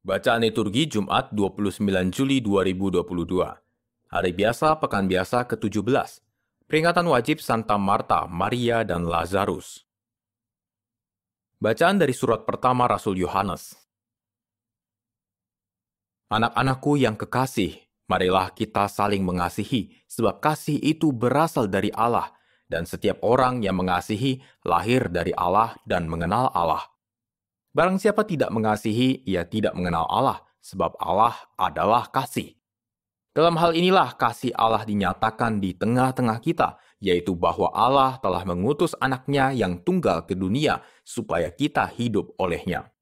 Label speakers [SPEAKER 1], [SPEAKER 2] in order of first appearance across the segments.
[SPEAKER 1] Bacaan liturgi Jumat 29 Juli 2022. Hari biasa Pekan Biasa ke-17. Peringatan wajib Santa Marta, Maria, dan Lazarus. Bacaan dari surat pertama Rasul Yohanes. Anak-anakku yang kekasih, marilah kita saling mengasihi, sebab kasih itu berasal dari Allah, dan setiap orang yang mengasihi lahir dari Allah dan mengenal Allah. Barang siapa tidak mengasihi, ia tidak mengenal Allah, sebab Allah adalah kasih. Dalam hal inilah kasih Allah dinyatakan di tengah-tengah kita, yaitu bahwa Allah telah mengutus anaknya yang tunggal ke dunia, supaya kita hidup olehnya.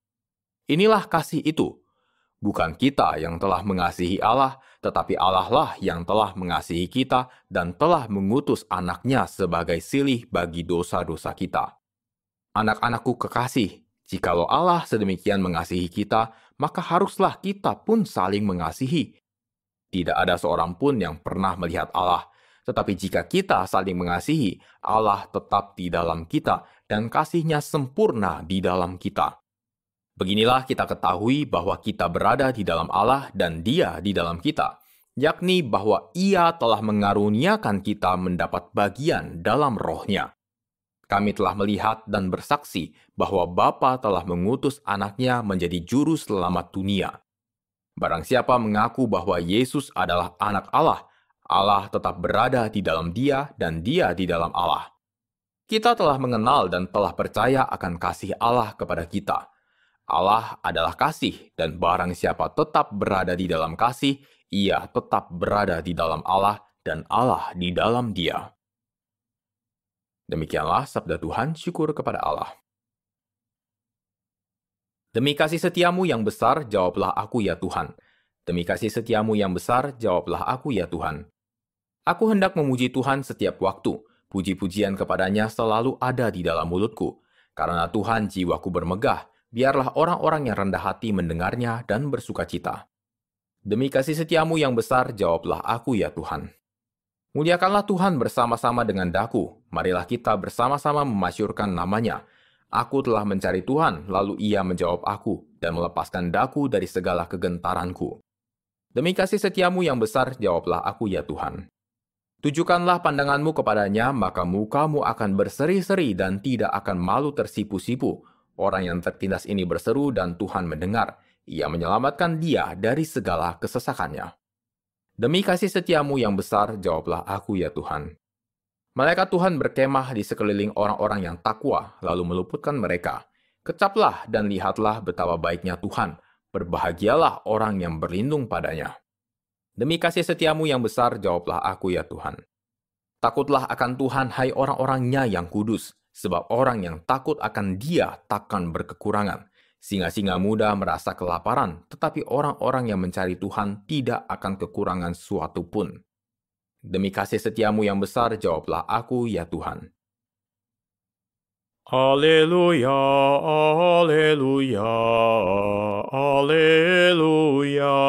[SPEAKER 1] Inilah kasih itu. Bukan kita yang telah mengasihi Allah, tetapi Allah lah yang telah mengasihi kita dan telah mengutus anaknya sebagai silih bagi dosa-dosa kita. Anak-anakku kekasih, jikalau Allah sedemikian mengasihi kita, maka haruslah kita pun saling mengasihi. Tidak ada seorang pun yang pernah melihat Allah, tetapi jika kita saling mengasihi, Allah tetap di dalam kita dan kasih-Nya sempurna di dalam kita. Beginilah kita ketahui bahwa kita berada di dalam Allah dan Dia di dalam kita, yakni bahwa Ia telah mengaruniakan kita mendapat bagian dalam Roh-Nya. Kami telah melihat dan bersaksi bahwa Bapa telah mengutus anaknya menjadi juru selamat dunia. Barang siapa mengaku bahwa Yesus adalah anak Allah, Allah tetap berada di dalam dia dan dia di dalam Allah. Kita telah mengenal dan telah percaya akan kasih Allah kepada kita. Allah adalah kasih, dan barang siapa tetap berada di dalam kasih, ia tetap berada di dalam Allah dan Allah di dalam dia. Demikianlah sabda Tuhan, syukur kepada Allah. Demi kasih setiamu yang besar, jawablah aku ya Tuhan. Demi kasih setiamu yang besar, jawablah aku ya Tuhan. Aku hendak memuji Tuhan setiap waktu. Puji-pujian kepadanya selalu ada di dalam mulutku. Karena Tuhan jiwaku bermegah, biarlah orang-orang yang rendah hati mendengarnya dan bersukacita. Demi kasih setiamu yang besar, jawablah aku ya Tuhan. Muliakanlah Tuhan bersama-sama dengan daku. Marilah kita bersama-sama memasyurkan namanya. Aku telah mencari Tuhan, lalu Ia menjawab aku, dan melepaskan daku dari segala kegentaranku. Demi kasih setiamu yang besar, jawablah aku ya Tuhan. Tujukanlah pandanganmu kepadanya, maka mukamu akan berseri-seri dan tidak akan malu tersipu-sipu. Orang yang tertindas ini berseru dan Tuhan mendengar. Ia menyelamatkan dia dari segala kesesakannya. Demi kasih setiamu yang besar, jawablah aku ya Tuhan. Malaikat Tuhan berkemah di sekeliling orang-orang yang takwa, lalu meluputkan mereka. Kecaplah dan lihatlah betapa baiknya Tuhan. Berbahagialah orang yang berlindung padanya. Demi kasih setiamu yang besar, jawablah aku ya Tuhan. Takutlah akan Tuhan, hai orang-orangnya yang kudus, sebab orang yang takut akan Dia takkan berkekurangan. Singa-singa muda merasa kelaparan, tetapi orang-orang yang mencari Tuhan tidak akan kekurangan suatu pun. Demi kasih setiamu yang besar, jawablah aku ya Tuhan.
[SPEAKER 2] Haleluya, haleluya, haleluya.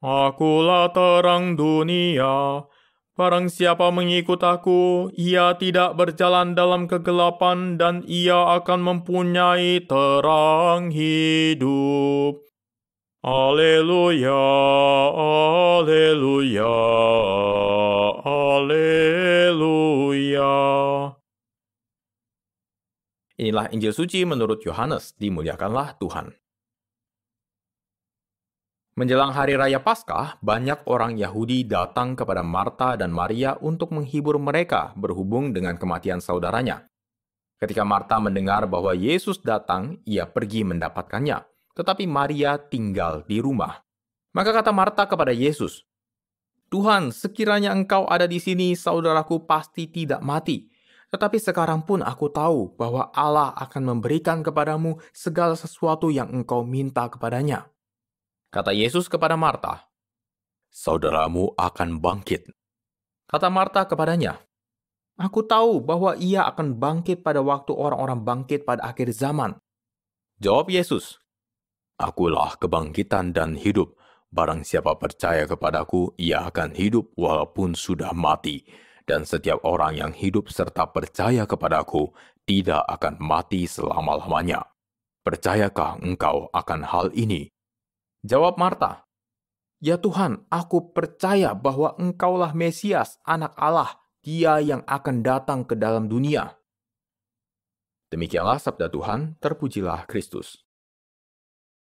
[SPEAKER 2] Akulah terang dunia. Barang siapa mengikut aku, ia tidak berjalan dalam kegelapan dan ia akan mempunyai terang hidup. Haleluya, haleluya, haleluya.
[SPEAKER 1] Inilah Injil suci menurut Yohanes, dimuliakanlah Tuhan. Menjelang hari raya Paskah, banyak orang Yahudi datang kepada Marta dan Maria untuk menghibur mereka berhubung dengan kematian saudaranya. Ketika Marta mendengar bahwa Yesus datang, ia pergi mendapatkannya, tetapi Maria tinggal di rumah. Maka kata Marta kepada Yesus, "Tuhan, sekiranya Engkau ada di sini, saudaraku pasti tidak mati. Tetapi sekarang pun aku tahu bahwa Allah akan memberikan kepadamu segala sesuatu yang Engkau minta kepadanya." Kata Yesus kepada Marta, "Saudaramu akan bangkit." Kata Marta kepadanya, "Aku tahu bahwa ia akan bangkit pada waktu orang-orang bangkit pada akhir zaman." Jawab Yesus, "Akulah kebangkitan dan hidup. Barang siapa percaya kepadaku, ia akan hidup walaupun sudah mati. Dan setiap orang yang hidup serta percaya kepadaku tidak akan mati selama-lamanya. Percayakah engkau akan hal ini?" Jawab Marta, "Ya Tuhan, aku percaya bahwa Engkaulah Mesias, Anak Allah, Dia yang akan datang ke dalam dunia." Demikianlah sabda Tuhan, terpujilah Kristus.